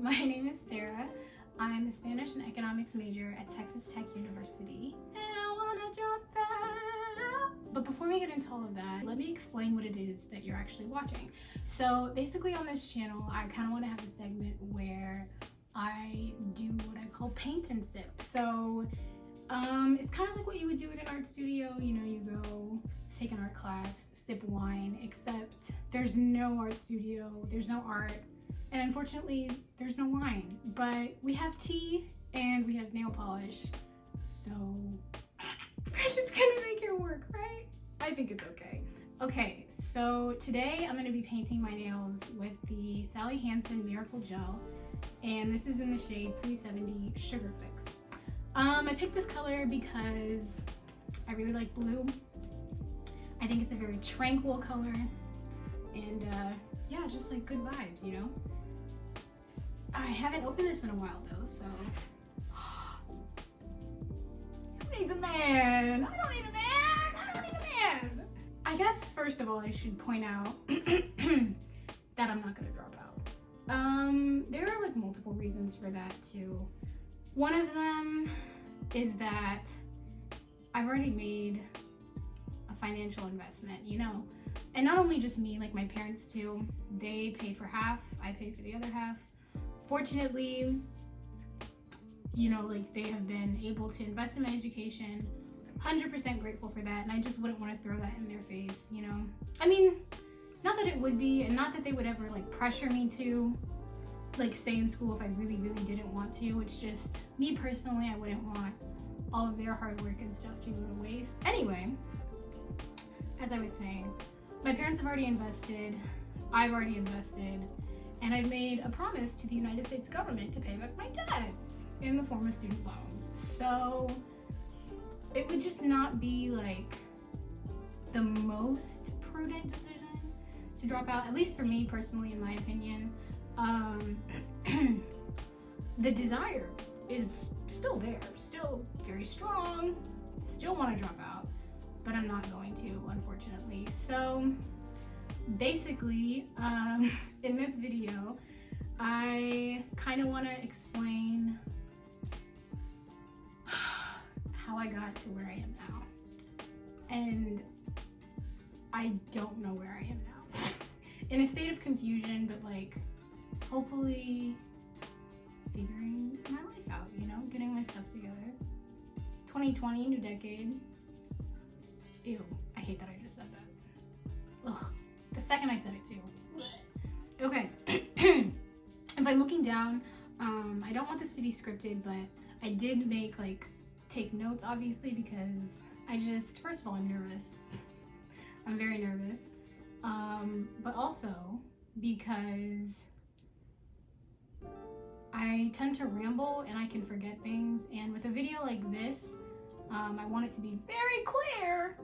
My name is Sarah. I'm a Spanish and economics major at Texas Tech University, and I wanna drop out. But before we get into all of that, let me explain what it is that you're actually watching. So basically on this channel, I kind of want to have a segment where I do what I call paint and sip. So it's kind of like what you would do in an art studio. You know, you go take an art class, sip wine, except there's no art studio, there's no art, and unfortunately there's no wine. But we have tea and we have nail polish, so we're just gonna make it work, right? I think it's okay. Okay, so today I'm gonna be painting my nails with the Sally Hansen Miracle Gel, and this is in the shade 370 Sugar Fix. I picked this color because I really like blue. I think it's a very tranquil color, and yeah, just like good vibes, you know? I haven't opened this in a while though, so who needs a man? I don't need a man! I don't need a man! I guess first of all I should point out that I'm not gonna drop out. There are like multiple reasons for that too. One of them is that I've already made a financial investment, you know, and not only just me, like my parents too. They paid for half, I paid for the other half. Fortunately, you know, like they have been able to invest in my education. 100% grateful for that, and I just wouldn't want to throw that in their face, you know. I mean, not that it would be, and not that they would ever like pressure me to like stay in school if I really didn't want to. It's just me personally, I wouldn't want all of their hard work and stuff to go to waste. Anyway, as I was saying, my parents have already invested, I've already invested, and I've made a promise to the United States government to pay back my debts in the form of student loans. So it would just not be like the most prudent decision to drop out, at least for me personally, in my opinion. The desire is still there, still very strong, still want to drop out, but I'm not going to, unfortunately. So basically, in this video, I kind of want to explain how I got to where I am now. And I don't know where I am now. In a state of confusion, but like hopefully figuring my life out, you know, getting my stuff together. 2020, new decade. Ew, I hate that I just said that. Ugh, the second I said it too. Okay, if I'm looking down, I don't want this to be scripted, but I did take notes, obviously, because first of all, I'm nervous. I'm very nervous. But also because I tend to ramble and I can forget things, and with a video like this, I want it to be very clear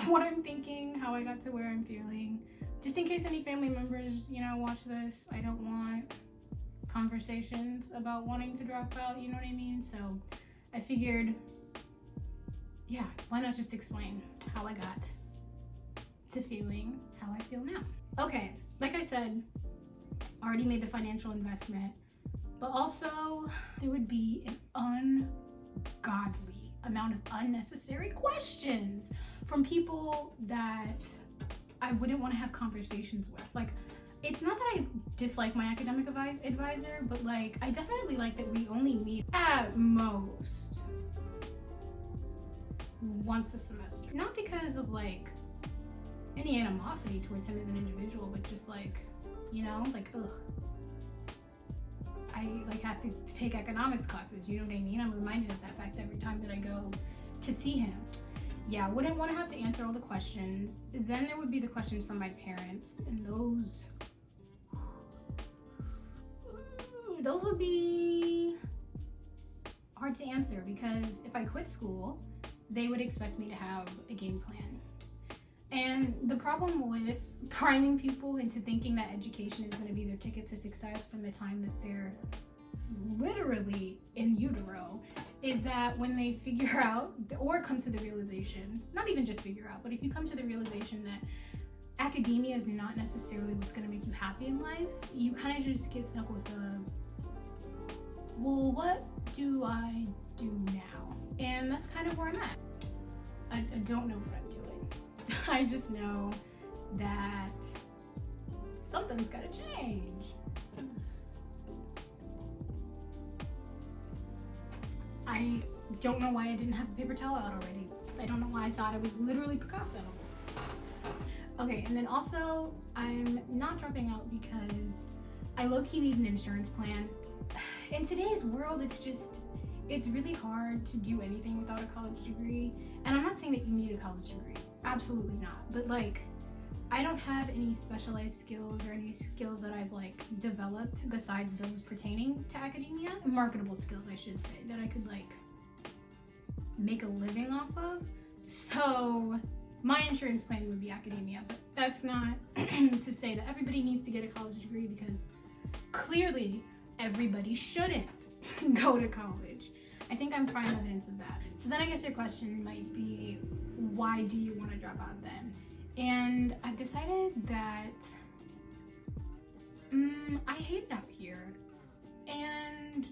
what I'm thinking, how I got to where I'm feeling, just in case any family members, you know, watch this. I don't want conversations about wanting to drop out, you know what I mean? So I figured, yeah, why not just explain how I got to feeling how I feel now. Okay, like I said, already made the financial investment, but also there would be an ungodly amount of unnecessary questions from people that I wouldn't want to have conversations with. Like, it's not that I dislike my academic advisor, but like I definitely like that we only meet at most once a semester. Not because of like any animosity towards him as an individual, but just like, you know, like, ugh. I like have to take economics classes, you know what I mean? I'm reminded of that fact every time that I go to see him. Yeah, wouldn't want to have to answer all the questions. Then there would be the questions from my parents, and those would be hard to answer, because if I quit school, they would expect me to have a game plan. And the problem with priming people into thinking that education is going to be their ticket to success from the time that they're literally in utero is that when they figure out or come to the realization, not even just figure out, but if you come to the realization that academia is not necessarily what's going to make you happy in life. You kind of just get stuck with well, what do I do now? And that's kind of where I'm at. I don't know what I'm doing. I just know that something's got to change. I don't know why I didn't have a paper towel out already. I don't know why I thought I was literally Picasso. Okay, and then also, I'm not dropping out because I low-key need an insurance plan. In today's world, it's really hard to do anything without a college degree. And I'm not saying that you need a college degree. Absolutely not. But like, I don't have any specialized skills or any skills that I've like developed besides those pertaining to academia. Marketable skills, I should say, that I could like make a living off of. So my insurance plan would be academia, but that's not to say that everybody needs to get a college degree, because clearly everybody shouldn't go to college. I think I'm prime evidence of that. So then I guess your question might be, why do you want to drop out then? And I've decided that I hate it out here. And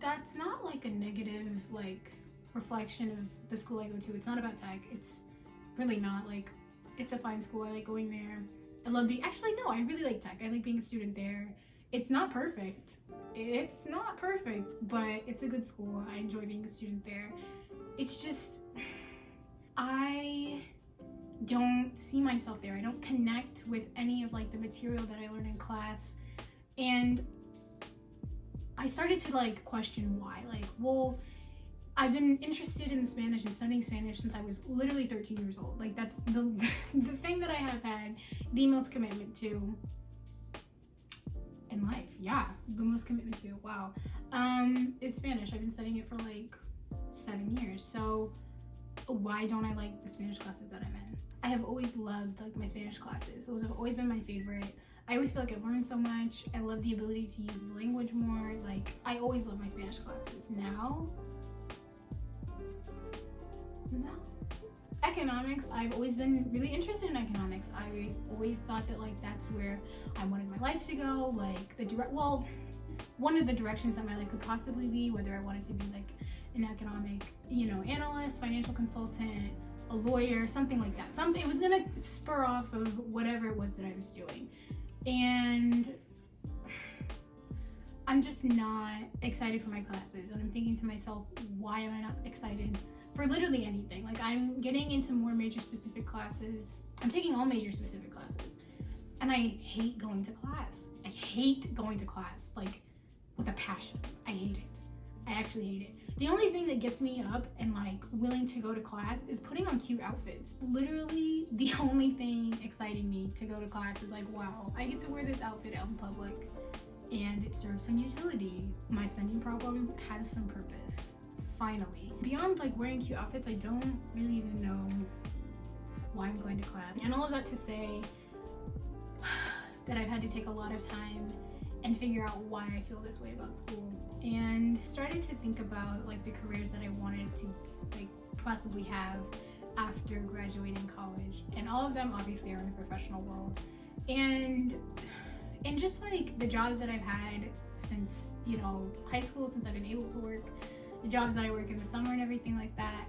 that's not like a negative like reflection of the school I go to. It's not about tech. It's really not. Like, it's a fine school. I like going there. I love being, actually no, I really like tech. I like being a student there. It's not perfect. It's not perfect, but it's a good school. I enjoy being a student there. It's just, I don't see myself there. I don't connect with any of like the material that I learned in class. And I started to like question why. Like, well, I've been interested in Spanish and studying Spanish since I was literally 13 years old. Like, that's the thing that I have had the most commitment to in life. Yeah, the most commitment to, wow, is Spanish. I've been studying it for like 7 years. So why don't I like the Spanish classes that I'm in? I have always loved like my Spanish classes. Those have always been my favorite. I always feel like I learned so much. I love the ability to use the language more. Like, I always love my Spanish classes. Now, no. Economics, I've always been really interested in economics. I always thought that like that's where I wanted my life to go. Like one of the directions that my life could possibly be, whether I wanted to be like an economic, analyst, financial consultant, a lawyer, something like that. Something, it was gonna spur off of whatever it was that I was doing. And I'm just not excited for my classes. And I'm thinking to myself, why am I not excited for literally anything? Like, I'm getting into more major specific classes. I'm taking all major specific classes. And I hate going to class. I hate going to class, like, with a passion. I hate it. I actually hate it. The only thing that gets me up and like willing to go to class is putting on cute outfits. Literally the only thing exciting me to go to class is like, wow, I get to wear this outfit out in public and it serves some utility. My spending problem has some purpose, finally. Beyond like wearing cute outfits, I don't really even know why I'm going to class. And all of that to say that I've had to take a lot of time and figure out why I feel this way about school, and started to think about like the careers that I wanted to like possibly have after graduating college, and all of them obviously are in the professional world, and just like the jobs that I've had since high school, since I've been able to work, the jobs that I work in the summer and everything like that,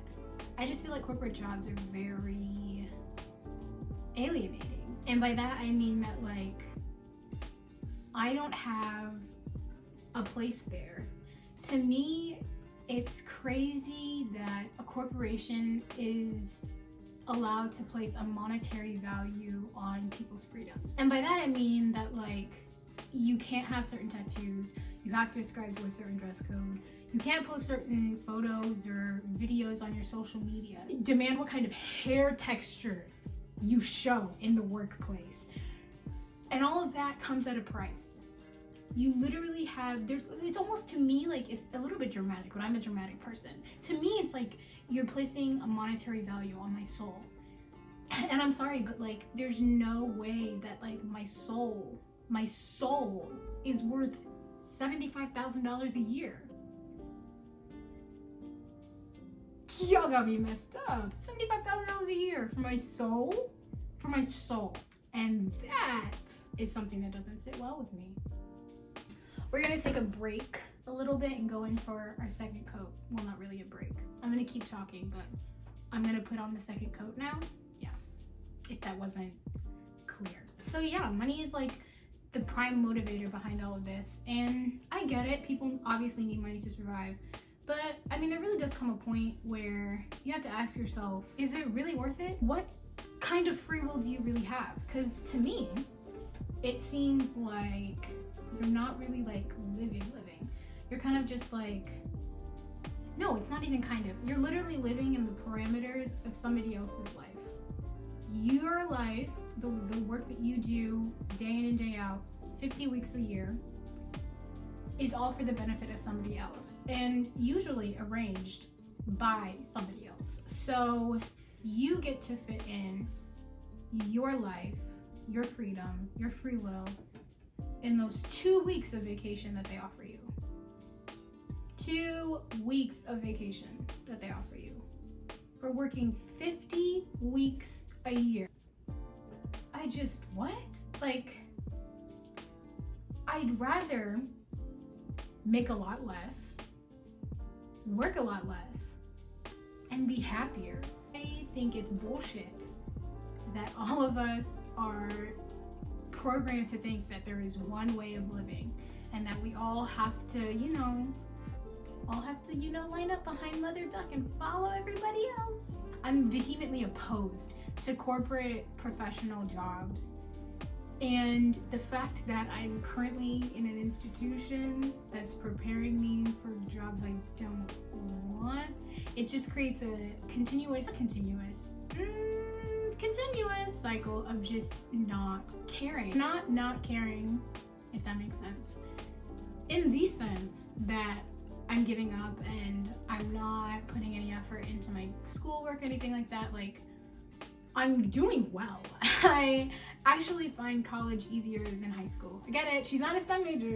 I just feel like corporate jobs are very alienating. And by that I mean that like I don't have a place there. To me, it's crazy that a corporation is allowed to place a monetary value on people's freedoms. And by that I mean that like you can't have certain tattoos, you have to ascribe to a certain dress code, you can't post certain photos or videos on your social media, demand what kind of hair texture you show in the workplace. And all of that comes at a price. You literally have, it's almost, to me, like, it's a little bit dramatic, but I'm a dramatic person. To me, it's like you're placing a monetary value on my soul. And I'm sorry, but like, there's no way that like my soul is worth $75,000 a year. Y'all got me messed up. $75,000 a year for my soul? For my soul. And that is something that doesn't sit well with me. We're gonna take a break a little bit and go in for our second coat. Well, not really a break. I'm gonna keep talking, but I'm gonna put on the second coat now. Yeah, if that wasn't clear. So yeah, money is like the prime motivator behind all of this. And I get it, people obviously need money to survive. But I mean, there really does come a point where you have to ask yourself, is it really worth it? What kind of free will do you really have? Because to me, it seems like you're not really like living. You're kind of just like, no, it's not even kind of. You're literally living in the parameters of somebody else's life. Your life, the work that you do day in and day out, 50 weeks a year, is all for the benefit of somebody else, and usually arranged by somebody else. So you get to fit in your life, your freedom, your free will in those 2 weeks of vacation that they offer you. 2 weeks of vacation that they offer you for working 50 weeks a year. I just, what? Like, I'd rather make a lot less, work a lot less, and be happier. I think it's bullshit that all of us are programmed to think that there is one way of living and that we all have to, line up behind Mother Duck and follow everybody else. I'm vehemently opposed to corporate professional jobs. And the fact that I'm currently in an institution that's preparing me for jobs I don't want, it just creates a continuous cycle of just not caring. Not caring, if that makes sense. In the sense that I'm giving up and I'm not putting any effort into my schoolwork, anything like that. Like, I'm doing well. I actually find college easier than high school. I get it. She's not a STEM major.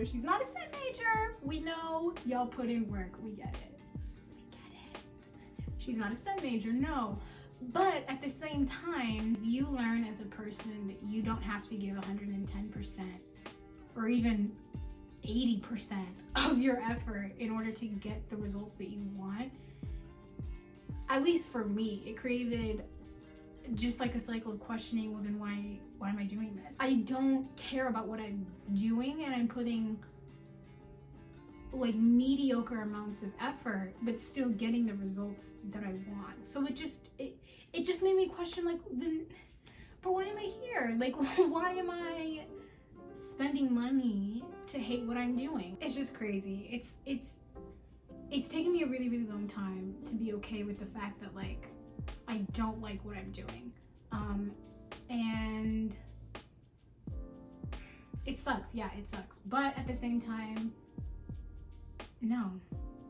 We know y'all put in work. We get it. She's not a STEM major, no. But at the same time, you learn as a person that you don't have to give 110% or even 80% of your effort in order to get the results that you want. At least for me, it created just like a cycle of questioning, well then why am I doing this? I don't care about what I'm doing and I'm putting like mediocre amounts of effort but still getting the results that I want. So it just made me question, like, then but why am I here? Like, why am I spending money to hate what I'm doing? It's just crazy. It's taken me a really, really long time to be okay with the fact that, like, I don't like what I'm doing. And it sucks. Yeah, it sucks. But at the same time, no,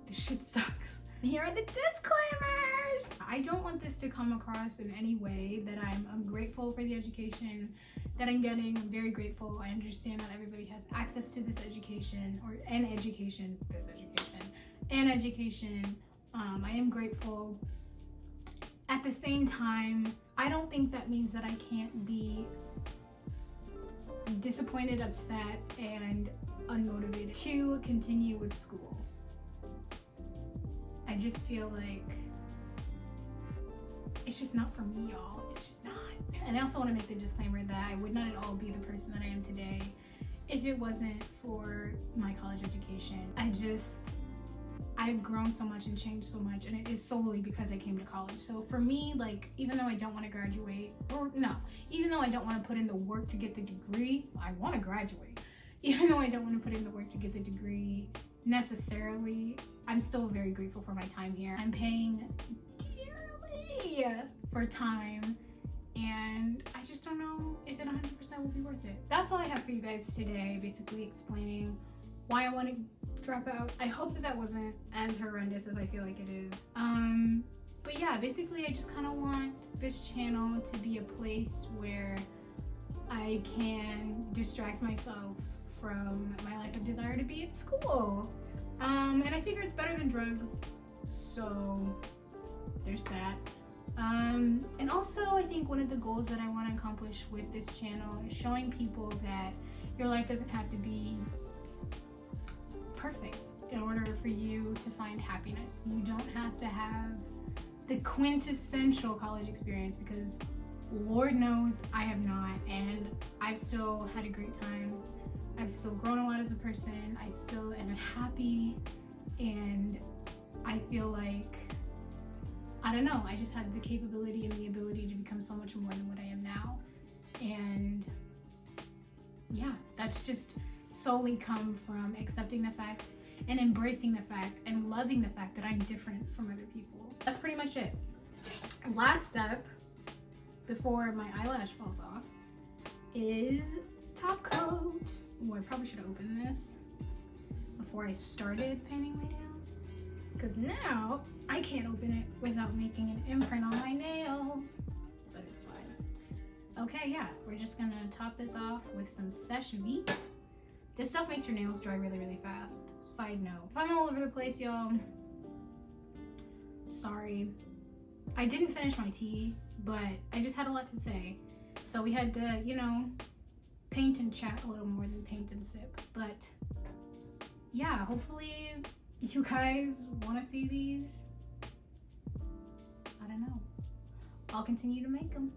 this shit sucks. Here are the disclaimers. I don't want this to come across in any way that I'm ungrateful for the education that I'm getting. I'm very grateful. I understand that everybody has access to this education, an education. I am grateful. At the same time, I don't think that means that I can't be disappointed, upset, and unmotivated to continue with school. I just feel like it's just not for me, y'all. It's just not. And I also want to make the disclaimer that I would not at all be the person that I am today if it wasn't for my college education. I've grown so much and changed so much, and it is solely because I came to college. So for me, like, even though I don't want to graduate, even though I don't want to put in the work to get the degree, I want to graduate. Even though I don't want to put in the work to get the degree necessarily, I'm still very grateful for my time here. I'm paying dearly for time, and I just don't know if it 100% will be worth it. That's all I have for you guys today, basically explaining why I want to drop out. I hope that wasn't as horrendous as I feel like it is. But yeah, basically I just kind of want this channel to be a place where I can distract myself from my lack of desire to be at school. And I figure it's better than drugs, so there's that. And also, I think one of the goals that I want to accomplish with this channel is showing people that your life doesn't have to be perfect in order for you to find happiness. You don't have to have the quintessential college experience, because Lord knows I have not, and I've still had a great time. I've still grown a lot as a person. I still am happy, and I feel like, I don't know, I just have the capability and the ability to become so much more than what I am now. And yeah, that's just solely come from accepting the fact and embracing the fact and loving the fact that I'm different from other people. That's pretty much it. Last step before my eyelash falls off is top coat. Oh, I probably should have opened this before I started painting my nails, because now I can't open it without making an imprint on my nails, but it's fine. Okay, yeah, we're just gonna top this off with some sèche-vite. This stuff makes your nails dry really, really fast. Side note, if I'm all over the place, y'all, sorry. I didn't finish my tea, but I just had a lot to say. So we had to, you know, paint and chat a little more than paint and sip. But yeah, hopefully you guys want to see these. I don't know. I'll continue to make them.